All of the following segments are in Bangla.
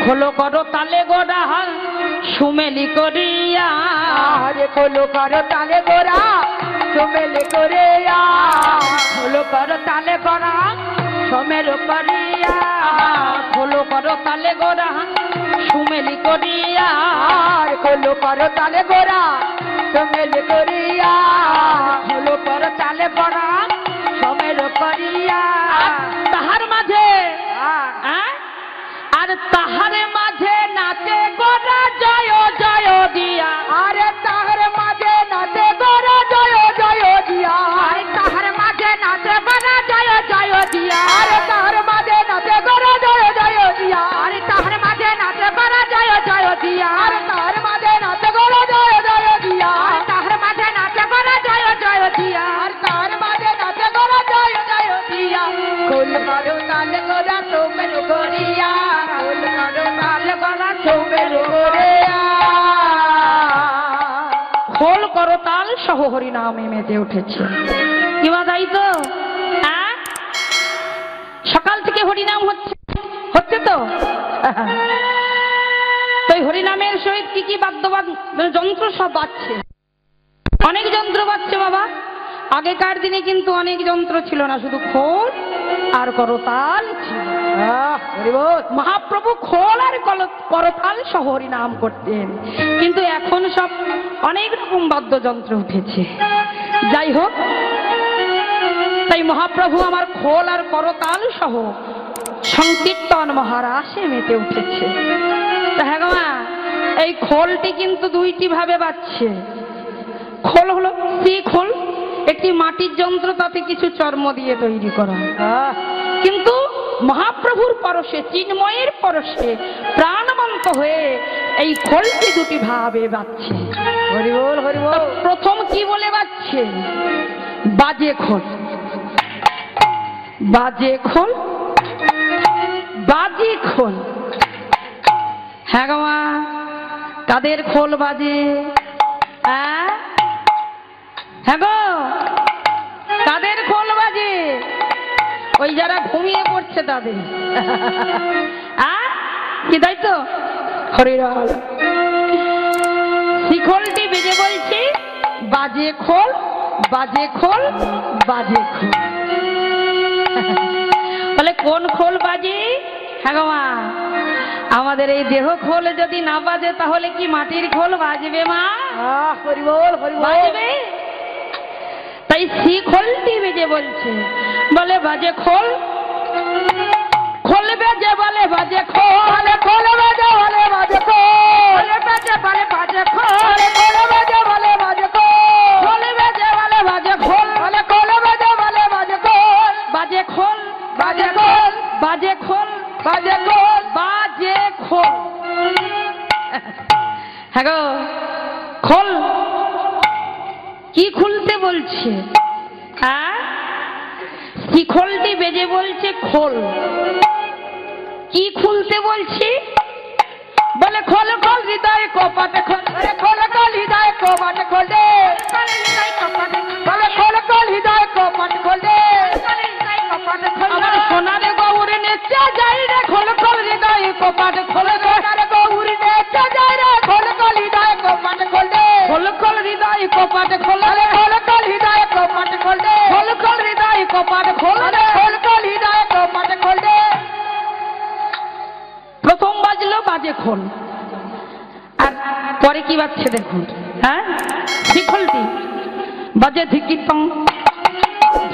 খোলো করো তালে গোড়া সুমেলি করিয়া, খোলো করো তালে গোড়া সুমেলি করিয়া, খোলো করো তালে গোড়া সমেল করিয়া, খোলো করো তালে গোড়া সুমেলি করিয়া, খোলো করো তালে গোড়া সুমেলি করিয়া, খোলো করো তালে গোড়া সমেল করিয়া। তাহার মাঝে আর তাহার মাঝে নাচে গোরা জয় জয় দিয়া, আরে তাহার মাঝে নাচে গোরা জয় জয় দিয়া, আরে তাহার মাঝে নাচে গোরা জয় জয় দিয়া, আরে তাহার মাঝে নাচে গোরা জয় জয় দিয়া, আরে তাহার মাঝে নাচে গোরা জয় জয় দিয়া, আরে তাহার মাঝে নাচে গোরা জয় জয় দিয়া, আরে তাহার মাঝে নাচে গোরা জয় জয় দিয়া, আর তাহার মাঝে নাচে গোরা জয় জয় দিয়া। খোল করো তালে গোরা সুমেল করিয়া, খোল করো তালে গোরা সুমেল করিয়া। খোল করতাল সহ হরি নামে মেতে উঠেছে। কিবা তাই তো সকাল থেকে হরিনাম হচ্ছে হচ্ছে তো তাই হরিনামের সহিত কি কি যন্ত্র সব বাজছে, অনেক যন্ত্র বাজছে বাবা। আগেকার দিনে কিন্তু অনেক যন্ত্র ছিল না, শুধু খোল আর করতাল ছিল। মহাপ্রভু খোল আর করতাল সহ হরিনাম করতেন, কিন্তু এখন সব অনেক রকম বাদ্যযন্ত্র উঠেছে। যাই হোক, তাই মহাপ্রভু আমার খোল আর করতাল সহ সংকীর্তন মহারাসে মেতে উঠেছে। হ্যাঁ গো মা, এই খোলটি কিন্তু দুইটি ভাবে বাজছে। খোল হলো খোল, একটি মাটির যন্ত্র, তাতে কিছু চর্ম দিয়ে তৈরি করা, কিন্তু মহাপ্রভুর পরশে চিন্ময়ের পরশে প্রাণবন্ত হয়ে এই খোলটি দুটি ভাবে বাজছে। হরি বল হরি বল। প্রথম কি বলে বাজছে? বাজে খোল, বাজে খোল, বাজে খোল। হ্যাঁ গো মা, কাদের খোল বাজে? হ্যাঁ গো, কাদের খোল বাজে? ওই যারা ঘুমিয়ে পড়ছে তাদের। কি তাই তো? হরিরাল শিখলটি বেজে বলছি বাজে খোল, বাজে খোল, বাজে খোল। বলে কোন খোল বাজে? হ্যাঁ গো মা, আমাদের এই দেহ খোল যদি না বাজে তাহলে কি মাটির খোল বাজবে মা? হরি বল হরি বল। বাজবে। তাই শিখলটি বেজে বলছে, বলে বাজে খোল, খোল বেজে বলে বাজে খোল, খোল বাজে বলে বাজে খোল, বেজে বলে বাজে খোল, খোল বাজে বলে বাজে খোল, খোল বেজে বলে বাজে খোল, খোল বাজে বলে বাজে খোল, বাজে খোল, বাজে খোল, বাজে খোল, বাজে খোল, বাজে খোল। হ্যাঁ গো, খোল কি খুলতে বলছে? শিখলটি বেজে বলছে খোল, কি খুলতে বলছি? বলে খোল খোল হৃদয় কপাটে খোল, খোল খোল হৃদয় কপাট খোল দে, বলে খোল খোল হৃদয় কপাট খোল দে, আমার সোনার গৌর নেচে যাই রে, খোল খোল হৃদয় কপাট খোল দে, সোনার গৌর নেচে যায় রে, খোল খোল হৃদয় কপাট খোল দে, খোল খোল হৃদয় কপাট খোল দে, খোল খোল হৃদয় কপাট খোল দে, খোল খোল হৃদয় কপাট খোল দে, খোল খোল হৃদয় কপাট খোল দে। প্রথম বাজলো বাজে খোল, আর পরে কি বাজছে দেখুন। শিখলটি বাজে ধিকিতং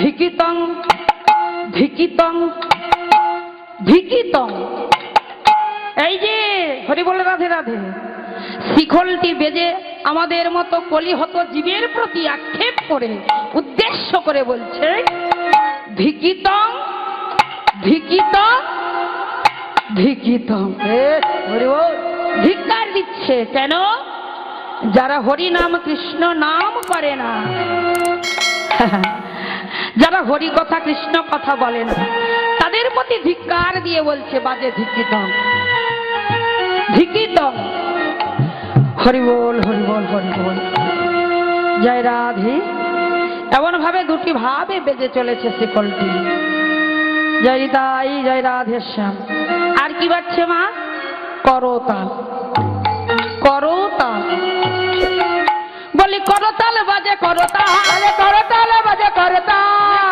ধিকিতং ধিকিতং ধিকিতং। এই যে হরি বলে রাধে রাধে, শিখলটি বেজে আমাদের মতো কলিহত জীবের প্রতি আক্ষেপ করে উদ্দেশ্য করে বলছে ধিকিতং ধিকিতং ধিকিতং। হরি বল। ধিক্কার দিচ্ছে কেন? যারা হরি নাম কৃষ্ণ নাম করে না, যারা হরি কথা কৃষ্ণ কথা বলে না, তাদের প্রতি ধিক্কার দিয়ে বলছে বাজে ধিকিতং ধিকিতং। হরি বল হরি বল হরি বল, জয় রাধে। এমন ভাবে দুটি ভাবে বেজে চলেছে শিকলটি। জয় তাই জয় রাধে শ্যাম। আর কি বাজছে মা? করতাল। করতাল বলি, করতাল বাজে করতাল, করতাল বাজে করতাল,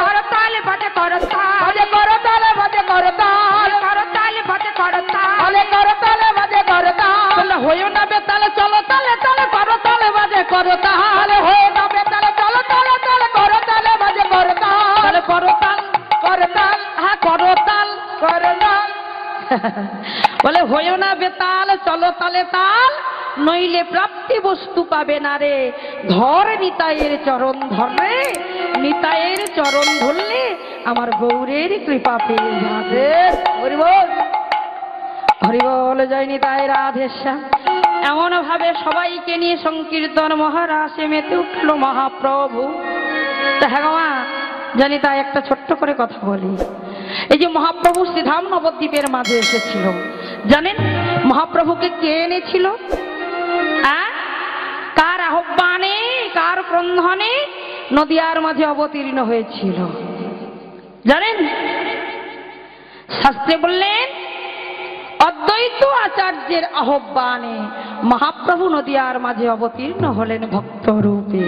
করতাল বাজে করতাল, করতাল বাজে করতাল, করতাল বাজে করতাল, করতাল বাজে করতাল, বলে হইও না বেতাল চলো তালে তালে, করতাল বাজে করতাল, হয়ে যাবে তালে চলো তালে তালে, করতাল বাজে করতাল, তাহলে করতাল, করতাল হ্যাঁ করতাল। করতাল। বলে হইও না বেতাল চলো তালে তাল, নইলে প্রাপ্তি বস্তু পাবে না রে, ধর নিতাইয়ের চরণ ধরে, নিতাইয়ের চরণ ধরলে আমার গৌরের কৃপা পেয়ে যাবে। হরি বল, হরি বল, জয় নিতাই রাধেশ্যাম। এমন ভাবে সবাইকে নিয়ে সংকীর্তন মহারাসে মেতে উঠল মহাপ্রভু। তা হ্যাঁ মা, জানি তাই একটা ছোট্ট করে কথা বলি। এই যে মহাপ্রভু শ্রীধাম নবদ্বীপের মাঝে এসেছিল, জানেন মহাপ্রভুকে কে এনেছিল? কার আহ্বানে, কার ক্রন্দনে নদিয়ার মাঝে অবতীর্ণ হয়েছিল জানেন? শাস্ত্রে বললেন অদ্বৈত আচার্যের আহ্বানে মহাপ্রভু নদিয়ার মাঝে অবতীর্ণ হলেন ভক্ত রূপে।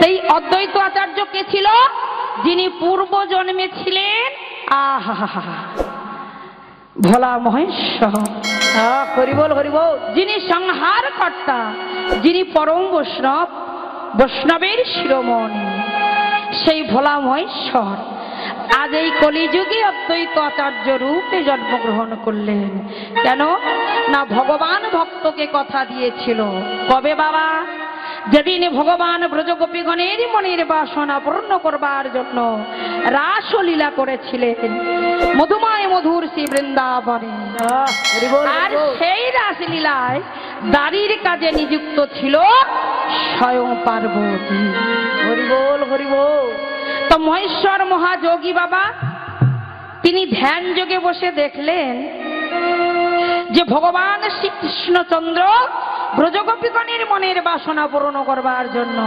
সেই অদ্বৈত আচার্য কে ছিল? যিনি পূর্ব জন্মে ছিলেন ভোলা মহেশ্বর। হরি বল, হরি বল। যিনি সংহার কর্তা, যিনি পরম বৈষ্ণব, বৈষ্ণবের শিরোমণি, সেই ভোলা মহেশ্বর আজ এই কলিযুগে অদ্বৈত আচার্য রূপে জন্মগ্রহণ করলেন। কেন না? ভগবান ভক্তকে কথা দিয়েছিল। কবে বাবা? যেদিন ভগবান ব্রজগোপীগণের মনের বাসনা পূর্ণ করবার জন্য রাসলীলা করেছিলেন মধুময় মধুর শ্রী বৃন্দাবনে। আর সেই রাসলীলায় দাড়ির কাজে নিযুক্ত ছিল স্বয়ং পার্বতী। হরি বল, হরি বল। তো মহেশ্বর মহাযোগী বাবা তিনি ধ্যান যোগে বসে দেখলেন যে ভগবান শ্রীকৃষ্ণচন্দ্র ব্রজগোপীগণের মনের বাসনা পূরণ করবার জন্য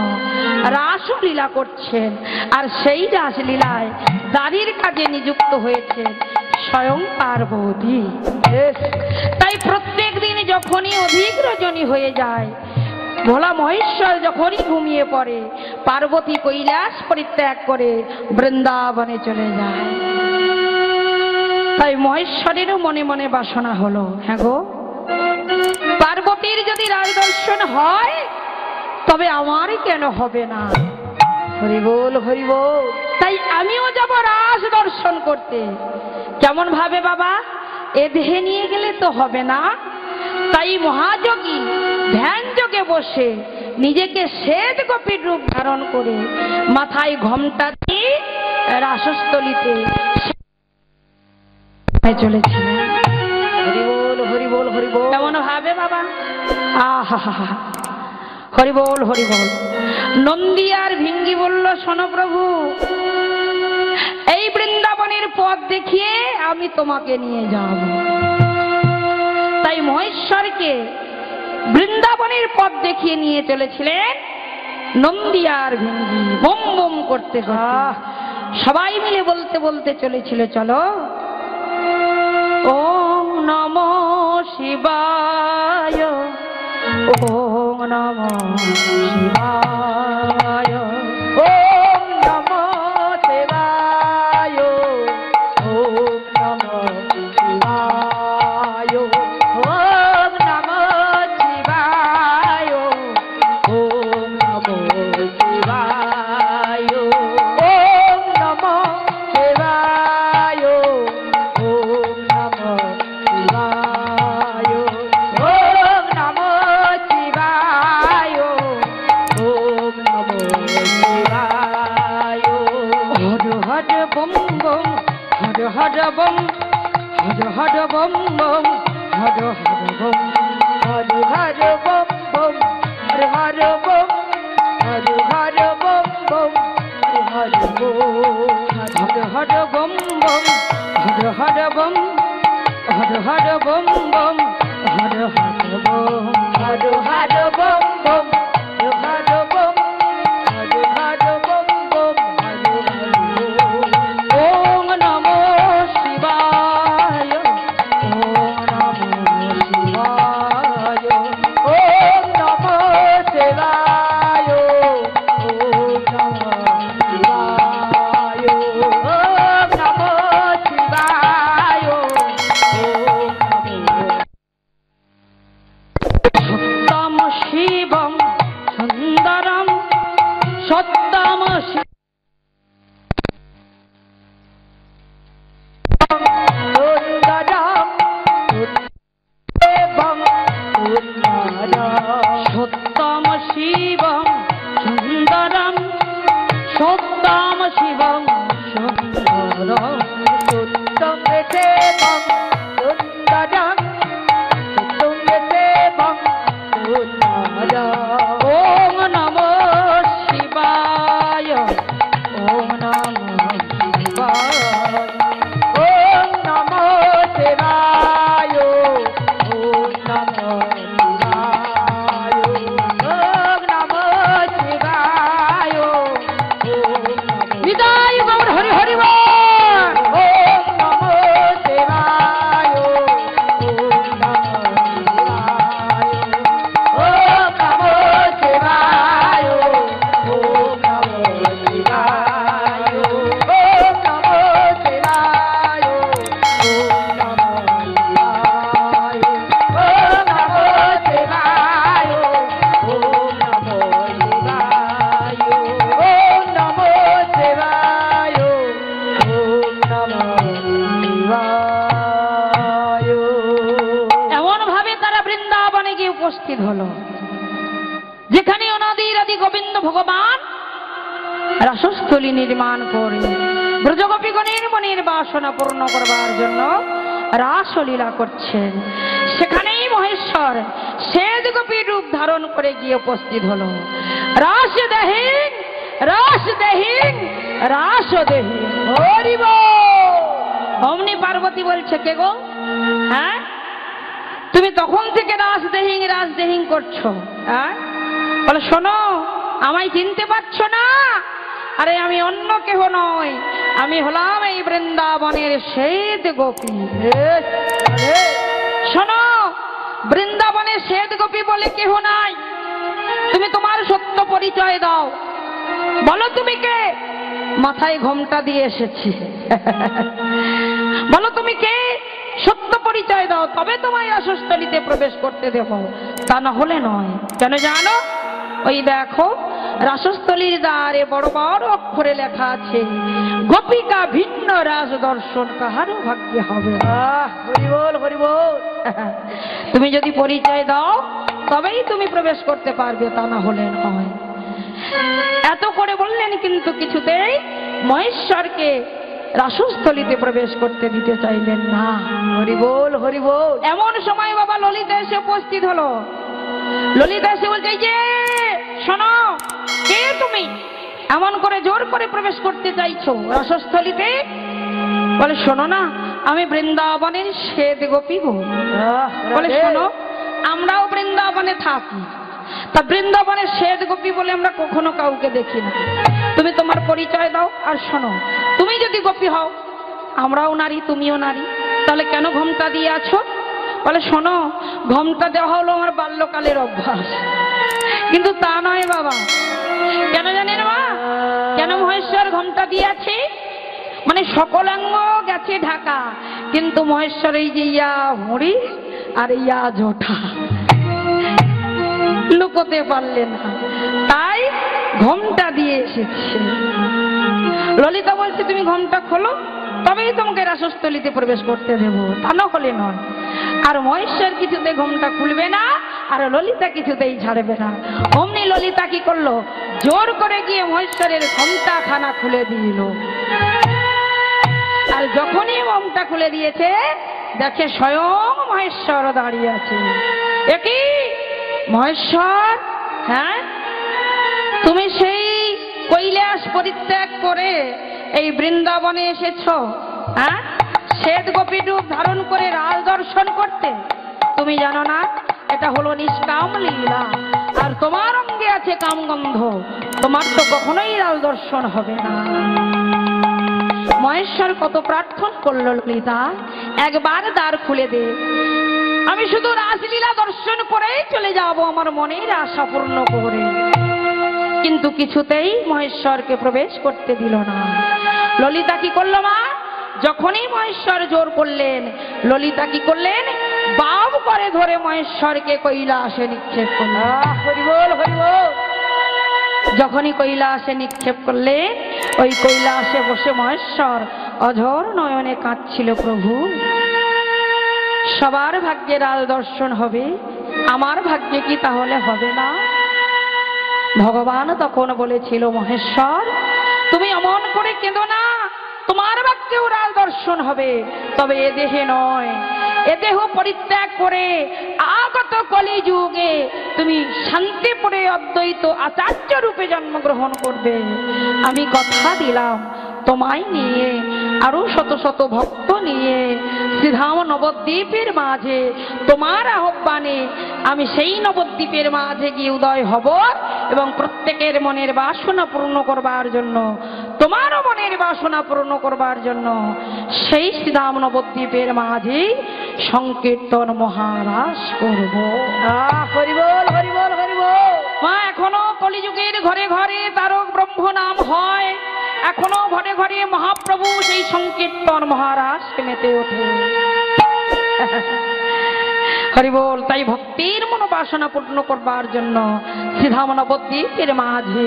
রাসলীলা করছেন, আর সেই রাসলীলায় দাড়ির কাজে নিযুক্ত হয়েছে স্বয়ং পার্বতী। তাই প্রত্যেক দিন যখনই অধিক রজনী হয়ে যায়, ভোলা মহেশ্বর যখনই ঘুমিয়ে পড়ে, পার্বতী কৈলাস পরিত্যাগ করে বৃন্দাবনে চলে যায়। তাই মহেশ্বরেরও মনে মনে বাসনা হলো, হ্যাঁ গো পার্বতীর যদি রাজ দর্শন হয় তবে আমারই কেন হবে না? হরি বল, হরি বল। তাই আমিও যাব রাজ দর্শন করতে। কেমন ভাবে বাবা? এ দেহে নিয়ে গেলে তো হবে না। তাই মহাযোগী ধ্যান যোগে বসে নিজেকে শ্বেত গোপীর রূপ ধারণ করে মাথায় ঘোমটা দিয়ে রাসস্থলিতে চলেছিলেন। হরি বল, হরি বল, হরি বল। কেমন ভাবে বাবা? আহা, হরি বল, হরি বল। নন্দী আর ভিঙ্গি বলল, শোনো প্রভু, এই বৃন্দাবনের পথ দেখিয়ে আমি তোমাকে নিয়ে যাব। তাই মহেশ্বরকে বৃন্দাবনের পথ দেখিয়ে নিয়ে চলেছিলেন নন্দী আর ভিঙ্গি। বম বম করতে করতে সবাই মিলে বলতে বলতে চলেছিল, চলো ওম নমো শিবায়, ওম নমো শিবায়, ওম নমো শিবায়, ওম নমো শিবায়, ওম নমো শিবায়, ওম নমো শিবায়, ওম নমো শিবায়, ওম নমো শিবায়, ওম নমো শিবায়, ওম নমো শিবায়। Har Har bomb bomb, Har Har bomb, Har Har bomb bomb, Har Har bomb, Har Har bomb bomb, Har Har bomb, Har Har bomb bomb, Har Har bomb. Har Har bomb bomb, Har Har bomb, Har Har bomb bomb, Har Har bomb, Har Har bomb bomb, Har Har bomb, Har Har bomb bomb, Har Har bomb. ওম নমো শিবায়, উপস্থিত হলো, যেখানে অনাদির আদি গোবিন্দ ভগবান রাসস্থলী নির্মাণ করে ব্রজগোপীগণের মনের বাসনা পূর্ণ করবার জন্য রাসলীলা করছেন। সেখানেই মহেশ্বর শ্বেত গোপীর রূপ ধারণ করে গিয়ে উপস্থিত হলো। রাস দেহিং রাস দেহিং রাস দেহিং। হরি বল। অমনি পার্বতী বলছে, কে গো? হ্যাঁ, তুমি তখন থেকে রাস দেহিং করছো? হ্যাঁ, বলে শোনো, আমায় চিনতে পারছো না? আরে আমি অন্য কেহ নই, আমি হলাম এই বৃন্দাবনের শ্বেত গোপী। শোনো, বৃন্দাবনের শ্বেত গোপী বলে কেহ নাই, তুমি তোমার সত্য পরিচয় দাও। বলো তুমি কে? মাথায় ঘোমটা দিয়ে এসেছি। বলো তুমি কে? সত্য পরিচয় দাও, তবে তোমায় রাসস্থলীতে প্রবেশ করতে দেব, তা না হলে নয়। কেন জানো? ওই দেখো, রাসস্থলীর দ্বারে বড় বড় অক্ষরে লেখা আছে, গোপিকা ভিন্ন রাস দর্শন কাহারও ভাগ্যে হবে। হরি বল, হরি বল। তুমি যদি পরিচয় দাও তবেই তুমি প্রবেশ করতে পারবে, তা না হলে নয়। এত করে বললেন, কিন্তু কিছুতেই মহেশ্বরকে রাসস্থলীতে প্রবেশ করতে দিতে চাইলেন না। হরি বল, হরি বল। এমন সময় বাবা ললিতা এসে উপস্থিত হলো। ললিতা এসে বলছে, এই যে শোনো, কে তুমি? এমন করে জোর করে প্রবেশ করতে চাইছো রাসস্থলীতে? বলে শোনো না, আমি বৃন্দাবনের শ্বেত গোপী গো। বলে শোনো, আমরাও বৃন্দাবনে থাকি, তা বৃন্দাবনের শ্বেত গোপী বলে আমরা কখনো কাউকে দেখি না। তুমি তোমার পরিচয় দাও। আর শোনো, তুমি যদি গোপী হও, আমরাও নারী, তুমিও নারী, তাহলে কেন ঘোমটা দিয়ে আছো? বলে শোনো, ঘোমটা দেওয়া হলো আমার বাল্যকালের অভ্যাস, কিন্তু তা নয় বাবা। কেন জানেন মা? কেন মহেশ্বর ঘোমটা দিয়েছে? মানে সকলাঙ্গ গেছে ঢাকা, কিন্তু মহেশ্বর এই যে ইয়া মুড়ি আর ইয়া জোঠা লুকোতে পারলেন না, তাই ঘোমটা দিয়ে এসেছে। ললিতা বলছে, তুমি ঘোমটা খোলো, তবেই তোমাকে রাসস্থলীতে প্রবেশ করতে দেব, তা না হলে নয়। আর মহেশ্বর কিছুতে ঘোমটা খুলবে না, আর ললিতা কিছুতেই ছাড়বে না। অমনি ললিতা কি করলো? জোর করে গিয়ে মহেশ্বরের ঘোমটা খানা খুলে দিল। আর যখনই ঘোমটা খুলে দিয়েছে, দেখে স্বয়ং মহেশ্বর দাঁড়িয়ে আছে। একই মহেশ্বর, হ্যাঁ, তুমি সেই কৈলাস পরিত্যাগ করে এই বৃন্দাবনে এসেছ, হ্যাঁ, শ্বেত গোপী রূপ ধারণ করে রাজ দর্শন করতে? তুমি জানো না এটা হলো নিষ্কাম লীলা, আর তোমার অঙ্গে আছে কামগন্ধ, তোমার তো কখনোই রাজ দর্শন হবে না। মহেশ্বর কত প্রার্থনা করল, ললিতা একবার দ্বার খুলে দে, আমি শুধু রাসলীলা দর্শন করেই চলে যাব আমার মনের আশা পূর্ণ করে। কিন্তু কিছুতেই মহেশ্বরকে প্রবেশ করতে দিল না। ললিতা কি করলো মা? যখনই মহেশ্বর জোর করলেন, ললিতা কি করলেন? বাম করে ধরে মহেশ্বরকে কৈলাসে নিক্ষেপ করলেন। হরি বল, হরি বল। যখনই কৈলাসে নিক্ষেপ করলে, ওই কৈলাসে বসে মহেশ্বর অঝর নয়নে কাঁদছিল, প্রভু সবার ভাগ্যে রাজ দর্শন হবে, আমার ভাগ্যে কি তাহলে হবে না? ভগবান তখন বলেছিল, মহেশ্বর তুমি অমন করে কেঁদো না, তোমার ভাগ্যেও রাজ দর্শন হবে, তবে এ দেহে নয়। এ দেহ পরিত্যাগ করে আগত কলিযুগে তুমি শান্তিপুরে অদ্বৈত আচার্য রূপে জন্মগ্রহণ করবে। আমি কথা দিলাম, তোমায় নিয়ে আরো শত শত ভক্ত নিয়ে শ্রীধাম নবদ্বীপের মাঝে তোমার আহ্বানে আমি সেই নবদ্বীপের মাঝে গিয়ে উদয় হব, এবং প্রত্যেকের মনের বাসনা পূর্ণ করবার জন্য, তোমারও মনের বাসনা পূর্ণ করবার জন্য সেই শ্রীধাম নবদ্বীপের মাঝে সংকীর্তন মহারাস করব। হরি বল, হরি বল, হরি বল। মা এখনো কলিযুগের ঘরে ঘরে তারক ব্রহ্ম নাম হয়, এখনো ঘরে ঘরে মহাপ্রভু সেই সংকীর্তন মহারাস মেতে ওঠে। হরি বল। তাই ভক্তির মনোবাসনা পূর্ণ করবার জন্য শ্রীধাম নবদ্বীপের মাঝে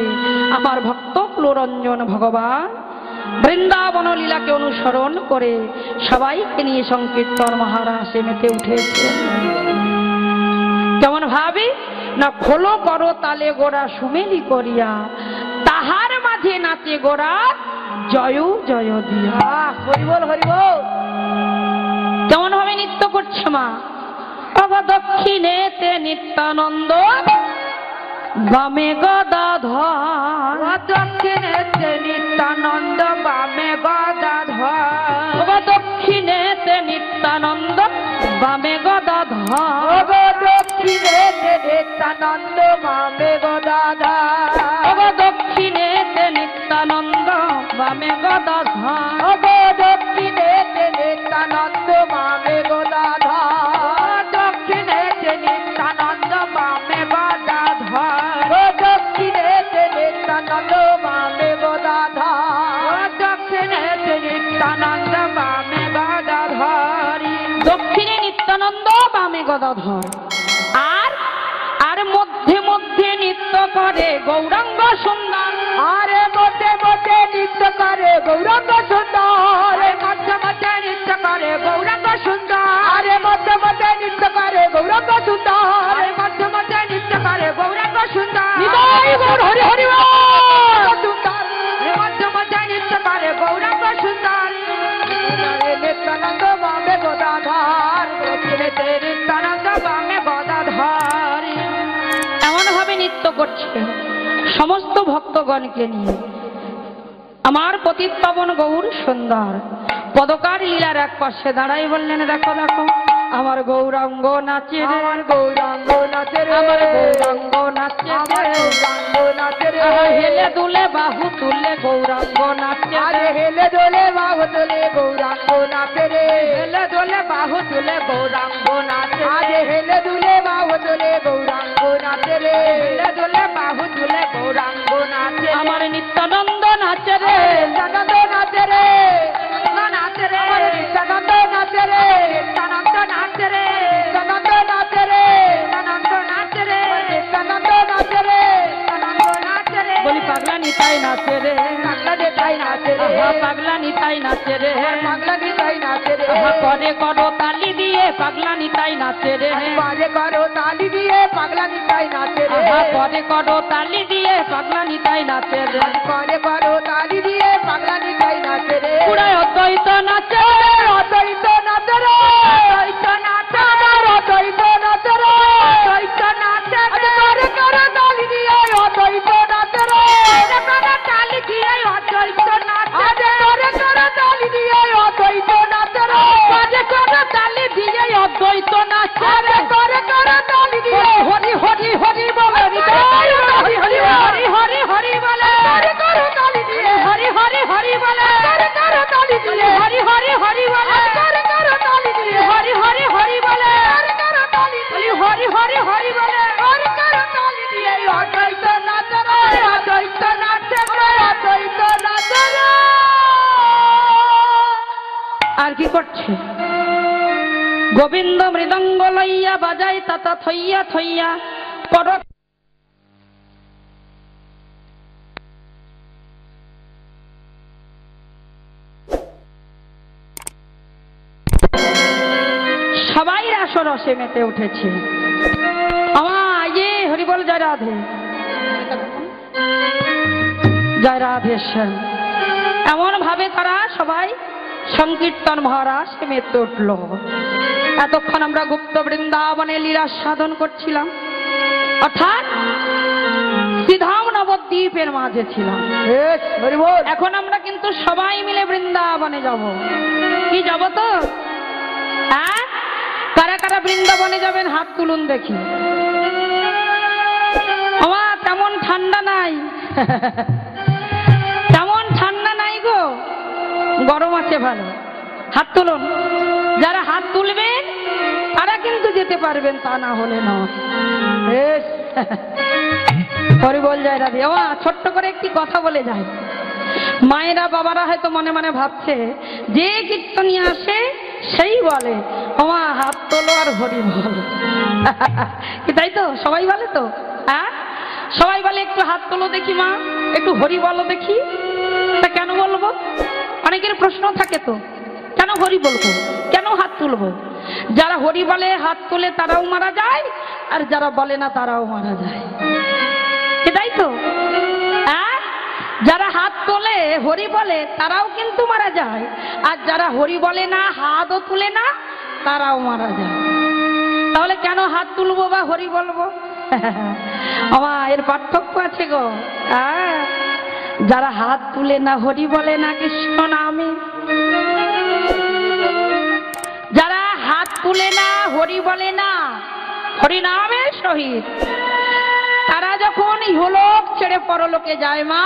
আমার ভক্ত কুলরঞ্জন ভগবান বৃন্দাবন লীলাকে অনুসরণ করে সবাইকে নিয়ে সংকীর্তন মহারাসে মেতে উঠেছে। কেমন ভাবি না, খোলো করো তালে গোড়া সুমেলি করিয়া, তাহার মাঝে নাচে গোড়া জয় জয় দিয়া। হরিবল হরিবল। কেমন ভাবে নৃত্য করছে মা? বাবা দক্ষিণেতে নিত্যানন্দ, বামে গদাধর। দক্ষিণেতে নিত্যানন্দ, বামে গদাধর। বাবা দক্ষিণেতে নিত্যানন্দ, বামে গদাধর। দক্ষিণেতে নিত্যানন্দ, বামে গদাধর। বাবা দক্ষিণেতে নিত্যানন্দ, বামে গদাধর। দক্ষিণেতে নিত্যানন্দ, বামে গদাধর। দক্ষিণেতে নিত্যানন্দ, বামে গদাধর। দক্ষিণেতে নিত্যানন্দ, বামে গদাধর। দক্ষিণেতে নিত্যানন্দ, বামে গদাধর। দক্ষিণে নিত্যানন্দ, বামে গদাধর। আর আর মধ্যে মধ্যে নৃত্য করে গৌরাঙ্গ সুন্দর। আরে মধ্যে মধ্যে নৃত্য করে গৌরাঙ্গ সুন্দর। মধ্যে মধ্যে নৃত্য করে গৌরাঙ্গ সুন্দর। আরে মধ্যে মধ্যে নৃত্য করে গৌরাঙ্গ সুন্দর। মধ্যে মধ্যে নৃত্য করে গৌরাঙ্গ সুন্দর। নিতাই গৌর হরি হরি বল। সুন্দর মধ্যে মধ্যে নৃত্য করে গৌরাঙ্গ সুন্দর। নিত্যানন্দ বামে গদাধর। দক্ষিণেতে নিত্যানন্দ, বামে গদাধর। এমন ভাবে নৃত্য করছে সমস্ত ভক্তগণকে নিয়ে। আমার পতিত পাবন গৌর সুন্দর পদকার লীলার এক পাশে দাঁড়াই বললেন, দেখো দেখো আমার গৌরাঙ্গ নাচে রে, আমার গৌরাঙ্গ নাচে রে, আমার গৌরাঙ্গ নাচে আমার রে। গৌরাঙ্গ নাচে রে। হেলে দুলে বাহু তুলে গৌরাঙ্গ নাচে আরে রে। হেলে দোলে বাহু তোলে গৌরাঙ্গ নাচে রে। হেলে দোলে বাহু তোলে গৌরাঙ্গ নাচে। আরে হেলে দুলে বাহু তোলে গৌরাঙ্গ নাচে রে। হেলে দোলে বাহু তোলে গৌরাঙ্গ নাচে। আমার নিত্যানন্দ নাচে রে, নিত্যানন্দ নাচে রে, নাচে রে। আমার নিত্যানন্দ নাচে রে, নিত্যানন্দ নাচে রে, নিত্যানন্দ নাচে রে, নিত্যানন্দ নাচে রে, নিত্যানন্দ নাচে রে, নিত্যানন্দ নাচে রে। বলি পাগলা নিতাই নাচে রে, পাগলা নিতাই নাচে রে, আহা পাগলা নিতাই নাচে রে। পাগলা নিতাই নাচে রে। আহা করে করো তালি দিয়ে পাগলা নিতাই নাচে রে। পারে করো তালি দিয়ে পাগলা নিতাই নাচে রে। আহা করে করো তালি দিয়ে পাগলা নিতাই নাচে রে। পারে করো তালি দিয়ে পাগলা নিতাই নাচে রে। পুরাই অদ্বৈত নাচে রে, অদ্বৈত নাচে রে, অদ্বৈত নাচে রে, অদ্বৈত নাচে রে, অদ্বৈত নাচে রে। পারে করো তালি দিয়ে অদ্বৈত নাচে রে। পারে করো তালি দিয়ে অদ্বৈত নাচে রে। পারে করো তালি দিয়ে অদ্বৈত নাচে রে। পারে করো তালি দিয়ে অদ্বৈত নাচে রে। পারে করো তালি দিয়ে হরি হরি হরি বলে নিতাই হরি হরি হরি হরি হরি বলে। পারে করো তালি দিয়ে হরি হরি হরি বলে। পারে করো তালি দিয়ে হরি হরি হরি বলে। পারে করো তালি দিয়ে হরি হরি হরি বলে। পারে করো তালি দিয়ে হরি হরি হরি বলে। পারে করো তালি দিয়ে অদ্বৈত নাচে রে, অদ্বৈত নাচে রে, অদ্বৈত নাচে রে। আর কি করছে? গোবিন্দ মৃদঙ্গ লইয়া বাজাই তাতা থইয়া থইয়া পর। সবাই রাসরসে মেতে উঠেছে। আমার ইয়ে হরিবল জয় রাধে, জয় রাধে শ্যাম। এমন ভাবে তারা সবাই সংকীর্তন মহারাসে মেতে উঠল। এতক্ষণ আমরা গুপ্ত বৃন্দাবনে লীলা সাধন করছিলাম, অর্থাৎ শ্রীধাম নবদ্বীপের মাঝে ছিলাম। এখন আমরা কিন্তু সবাই মিলে বৃন্দাবনে যাব। কি যাব তো? হ্যাঁ, কারা কারা বৃন্দাবনে যাবেন হাত তুলুন দেখি। আমার তেমন ঠান্ডা নাই, তেমন ঠান্ডা নাই গো, গরম আছে ভালো। হাত তুলুন। যারা হাত তুলবেন তারা কিন্তু যেতে পারবেন, তা না হলে না। হরি বল জয় রাধে। ছোট্ট করে একটি কথা বলে যায়। মায়েরা বাবারা হয়তো মনে মনে ভাবছে যে কীর্তনিয়া আসে সেই বলে ওমা হাত তোলো আর হরি বল। কি তাই তো? সবাই বলে তো? হ্যাঁ, সবাই বলে একটু হাত তোলো দেখি মা, একটু হরি বলো দেখি। তা কেন বলবো? অনেকের প্রশ্ন থাকে তো, কেন হরি বলবো, কেন হাত তুলবো? যারা হরি বলে হাত তোলে তারাও মারা যায়, আর যারা বলে না তারাও মারা যায়। এটাই তো, হ্যাঁ? যারা হাত তোলে হরি বলে তারাও কিন্তু মারা যায়, আর যারা হরি বলে না হাতও তুলে না তারাও মারা যায়। তাহলে কেন হাত তুলবো বা হরি বলবো? আমার এর পার্থক্য আছে গো। হ্যাঁ, যারা হাত তুলে না হরি বলে না কৃষ্ণ নামে, যারা হাত তুলে না হরি বলে না হরি নামের সহিত, তারা যখন ইহলোক ছেড়ে পরলোকে যায় মা,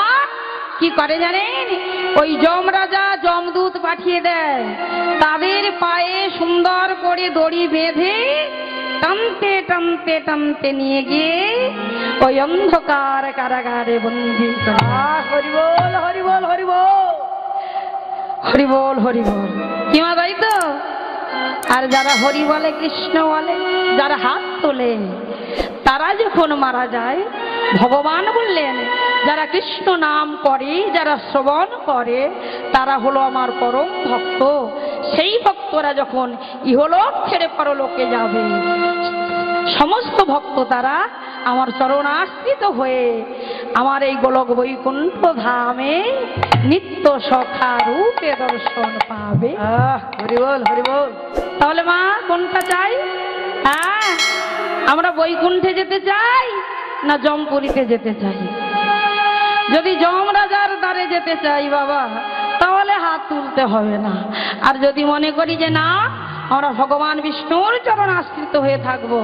কি করে জানেন? ওই যমরাজা যমদূত পাঠিয়ে দেয়, তাদের পায়ে সুন্দর করে দড়ি বেঁধে টানতে টানতে টানতে নিয়ে গিয়ে ওই অন্ধকার কারাগারে বন্দী করে। হরি বল হরি বল হরি বল হরি বল হরি বল, কি মা তাই তো? আর যারা হরি বলে কৃষ্ণ বলে, যারা হাত তোলে, তারা যখন মারা যায়, ভগবান বললেন যারা কৃষ্ণ নাম করে, যারা শ্রবণ করে, তারা হলো আমার পরম ভক্ত। সেই ভক্তরা যখন ইহলোক ছেড়ে পরলোকে যাবে, সমস্ত ভক্ত তারা আমার চরণাশ্রিত হয়ে আমার এই গোলক বৈকুণ্ঠ ধামে নিত্য সখা রূপে দর্শন পাবে। হরি বল হরি বল। তাহলে মা কোনটা চাই? হ্যাঁ, আমরা বৈকুণ্ঠে যেতে চাই না যমপুরীতে যেতে চাই? যদি যমরাজার দ্বারে যেতে চাই বাবা, তাহলে হাত তুলতে হবে না। আর যদি মনে করি যে না, আমরা ভগবান বিষ্ণুর চরণ আশ্রিত হয়ে থাকবো,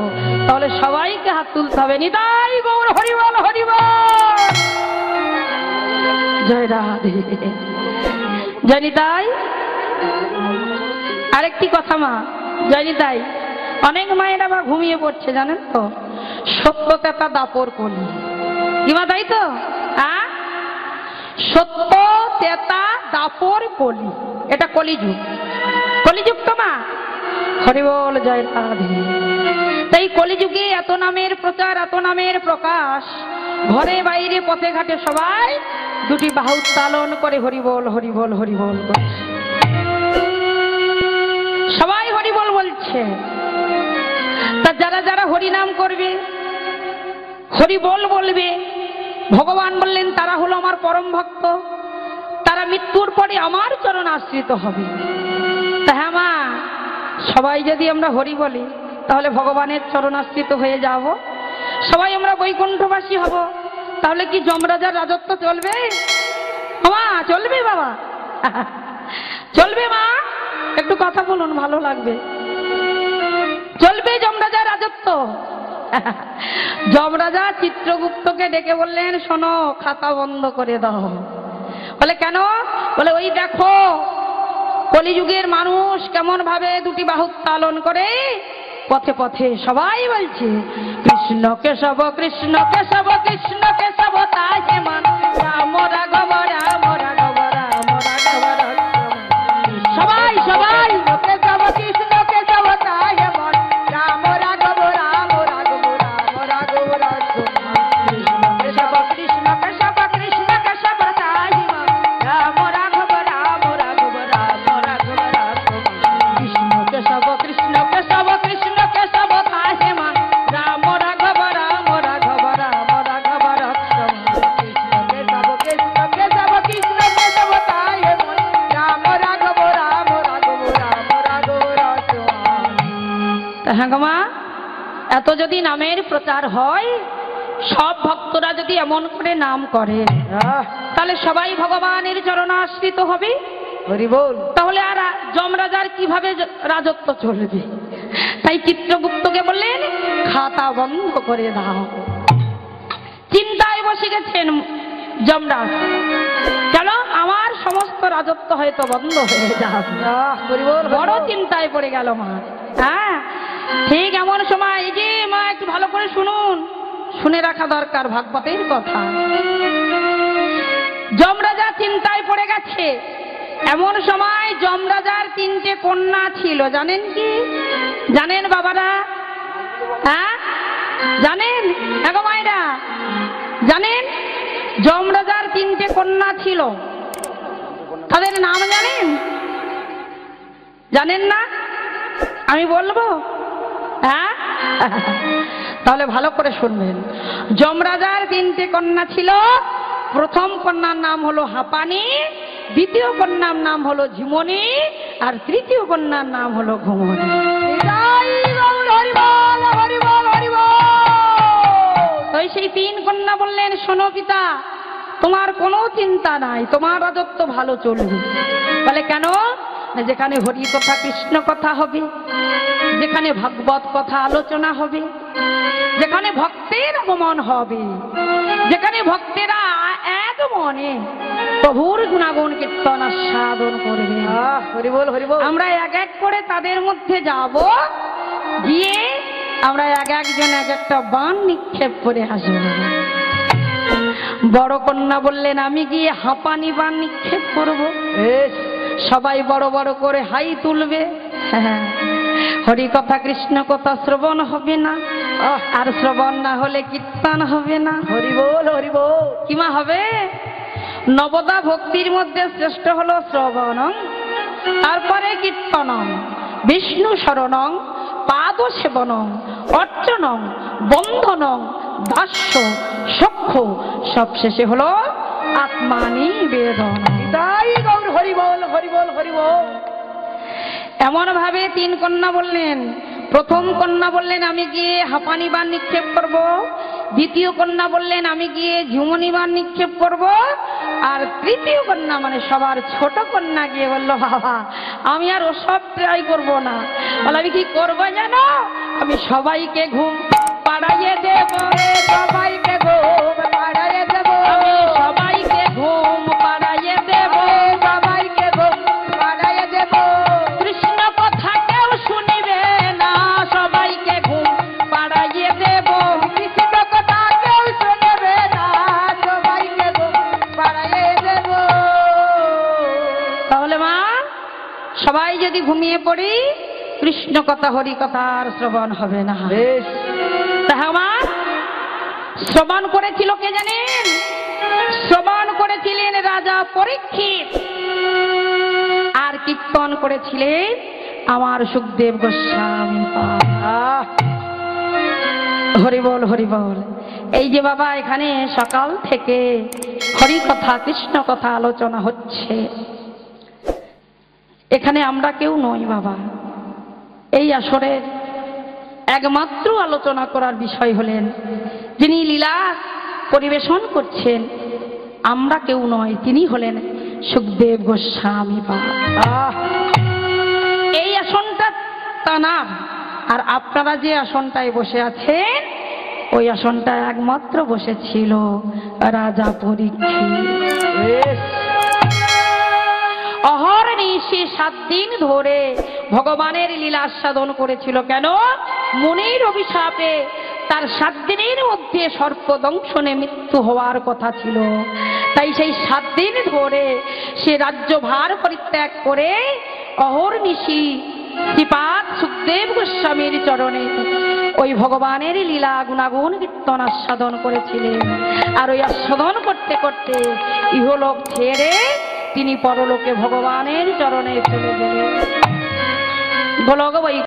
তাহলে সবাইকে হাত তুলতে হবে। নিতাই গৌর হরি বল হরি বল। জয় রাধে, জয় নিতাই। আরেকটি কথা মা, জয় নিতাই, অনেক মায়েরা আবার ঘুমিয়ে পড়ছে জানেন তো। সত্য তেতা দাপর কলি, কি মা তাই তো? হ্যাঁ, সত্য তেতা দাপর কলি, এটা কলিযুগ। কলিযুগ তো মা, হরি বল জয় রাধে। তাই কলিযুগে এত নামের প্রচার, এত নামের প্রকাশ, ঘরে বাইরে পথে ঘাটে সবাই দুটি বাহু উত্তোলন করে হরি বল হরি বল হরি বল করছে। সবাই হরি বল বলছে। তা যারা যারা হরি নাম করবে, হরি বল বলবে, ভগবান বললেন তারা হলো আমার পরম ভক্ত, তারা মৃত্যুর পরে আমার চরণ আশ্রিত হবে। তা হ্যাঁ মা, সবাই যদি আমরা হরি বলি, তাহলে ভগবানের চরণ আশ্রিত হয়ে যাব, সবাই আমরা বৈকুণ্ঠবাসী হব। তাহলে কি যমরাজার রাজত্ব চলবে? মা চলবে বাবা, চলবে মা? একটু কথা বলুন, ভালো লাগবে। চলবে যমরাজার রাজত্ব? যমরাজা চিত্রগুপ্তকে ডেকে বললেন, শোনো, খাতা বন্ধ করে দাও। বলে কেন? বলে ওই দেখো কলিযুগের মানুষ কেমন ভাবে দুটি বাহু উত্তোলন করে পথে পথে সবাই বলছে কৃষ্ণ কেশব কৃষ্ণ কেশব কৃষ্ণ কেশব, তাই মান রাম রাঘব রাম রাঘব রাম রাঘব রাম। সবাই সবাই কেশব কৃষ্ণ কেশব তাই মান রাম রাঘব রাম রাঘব রাম রাঘব রাম। কৃষ্ণ কেশব কৃষ্ণ কেশব কৃষ্ণ কেশব, তাই মান রাম রাঘব রাম রাঘব রাম রাঘব রাম। কৃষ্ণ কেশব কৃষ্ণ কেশব কৃষ্ণ কেশব, তাই মান রাম রাঘব রাম রাঘব রাম রাঘব রাম। কেশব কৃষ্ণ কেশব কৃষ্ণ কেশব তাই মান রাম রাঘব রাম রাঘব রাম রাঘব রাম। হ্যাঁ গো মা, এত যদি নামের প্রচার হয়, সব ভক্তরা যদি এমন করে নাম করে, তাহলে সবাই ভগবানের চরণাশ্রিত হবে। হরি বল। তাহলে আর যমরাজার কিভাবে রাজত্ব চলবে? তাই চিত্রগুপ্তকে বললেন খাতা বন্ধ করে দাও। চিন্তায় বসে গেছেন যমরাজ, কেন আমার সমস্ত রাজত্ব হয়তো বন্ধ হয়ে যাবে। হরি বল। বড় চিন্তায় পড়ে গেল মা। হ্যাঁ, ঠিক এমন সময়, এই যে মা একটু ভালো করে শুনুন, শুনে রাখা দরকার ভাগবতের কথা। যমরাজা চিন্তায় পড়ে গেছে। এমন সময় যমরাজার 3টে কন্যা ছিল, জানেন কি? জানেন বাবারা? হ্যাঁ জানেন? এগো মায়েরা জানেন? যমরাজার 3টে কন্যা ছিল, তাদের নাম জানেন? জানেন না? আমি বলবো? হ্যাঁ, তাহলে ভালো করে শুনবেন। যমরাজার 3টে কন্যা ছিল। প্রথম কন্যার নাম হলো হাঁপানি, দ্বিতীয় কন্যার নাম হলো ঝিমনি, আর তৃতীয় কন্যার নাম হলো ঘুমনি। নিতাই গৌর হরি বল, হরি বল, হরি বল। তো সেই 3 কন্যা বললেন, শোনো পিতা, তোমার কোনো চিন্তা নাই, তোমার রাজত্ব ভালো চলবে। বলে কেন? না, যেখানে হরি কথা কৃষ্ণ কথা হবে, যেখানে ভাগবত কথা আলোচনা হবে, যেখানে ভক্তের আগমন হবে, যেখানে ভক্তেরা এক মনে প্রভুর গুণাগুণ কীর্তন আস্বাদন করবে, হরি বল, হরি বল। আমরা এক এক করে তাদের মধ্যে যাব, গিয়ে আমরা এক একজন এক একটা বাণ নিক্ষেপ করে আসব। বড় কন্যা বললেন, আমি গিয়ে হাঁপানি বাণ নিক্ষেপ করব। সবাই বড় বড় করে হাই তুলবে। হরি কথা কৃষ্ণ কথা শ্রবণ হবে না, আর শ্রবণ না হলে কীর্তন হবে না। হরি বল, হরি বল। কিমা হবে? নবদা ভক্তির মধ্যে শ্রেষ্ঠ হলো শ্রবণং, তারপরে কীর্তনং, বিষ্ণু শরণং, পাদ সেবনং, অর্চনং, বন্ধনং, দাস্য, সখ্য, সবশেষে হলো আত্মানি বেদন। নিতাই গৌর হরি বল, হরি বল, হরি বল। এমন ভাবে 3 কন্যা বললেন। প্রথম কন্যা বললেন, আমি গিয়ে হাঁপানি বাণ নিক্ষেপ করব। দ্বিতীয় কন্যা বললেন, আমি গিয়ে ঝুমনি বাণ নিক্ষেপ করব। আর তৃতীয় কন্যা মানে সবার ছোট কন্যা গিয়ে বলল, বাবা আমি আর ওসব ট্রাই করব না। বলে, আমি কি করবো জানো? আমি সবাইকে ঘুম পাড়াইয়ে দেব, সবাইকে ঘুম পাড়াইয়ে দেব, আমি সবাইকে ঘুম পাড়াইয়ে দেব, সবাইকে ঘুম পাড়াইয়ে দেব। কৃষ্ণ কথা কেউ শুনিবে না, সবাইকে ঘুম পাড়াইয়ে দেব। কৃষ্ণ কথা কেউ শুনবে না, সবাইকে ঘুম পাড়াইয়ে দেব। তাহলে মা, সবাই যদি ঘুমিয়ে পড়ি, কৃষ্ণ কথা হরি কথা আর শ্রবণ হবে না। বেশ। তাহলে মা, শ্রবণ করেছিল কে জানেন? শ্রবণ করেছিলেন রাজা পরীক্ষিত, আর কীর্তন করেছিলেন আমার সুখদেব গোস্বামী পাদ। হরি বল, হরি বল। এই যে বাবা, এখানে সকাল থেকে হরি কথা কৃষ্ণ কথা আলোচনা হচ্ছে। এখানে আমরা কেউ নই বাবা। এই আসরের একমাত্র আলোচনা করার বিষয় হলেন যিনি লীলা পরিবেশন করছেন, আমরা কেউ নয়, তিনি হলেন সুখদেব গোস্বামী পাদ। এই আসনটা তানার, আর আপনারা যে আসনটায় বসে আছেন, ওই আসনটা একমাত্র বসেছিল রাজা পরীক্ষিত। অহর্নিশি 7 দিন ধরে ভগবানের লীলা সাধন করেছিল। কেন? মুনির অভিশাপে তার 7 দিনের মধ্যে সর্পদংশনে মৃত্যু হওয়ার কথা ছিল। তাই সেই 7 দিন ধরে সে রাজ্যভার পরিত্যাগ করে অহর্নিশি শ্রীপাদ সুখদেব গোস্বামীর চরণে ওই ভগবানের লীলা গুণাগুণ কীর্তন আস্বাদন করেছিলেন। আর ওই আস্বাদন করতে করতে ইহলোক ছেড়ে তিনি পরলোকে ভগবানের চরণে চলে গেলেন। বলো গো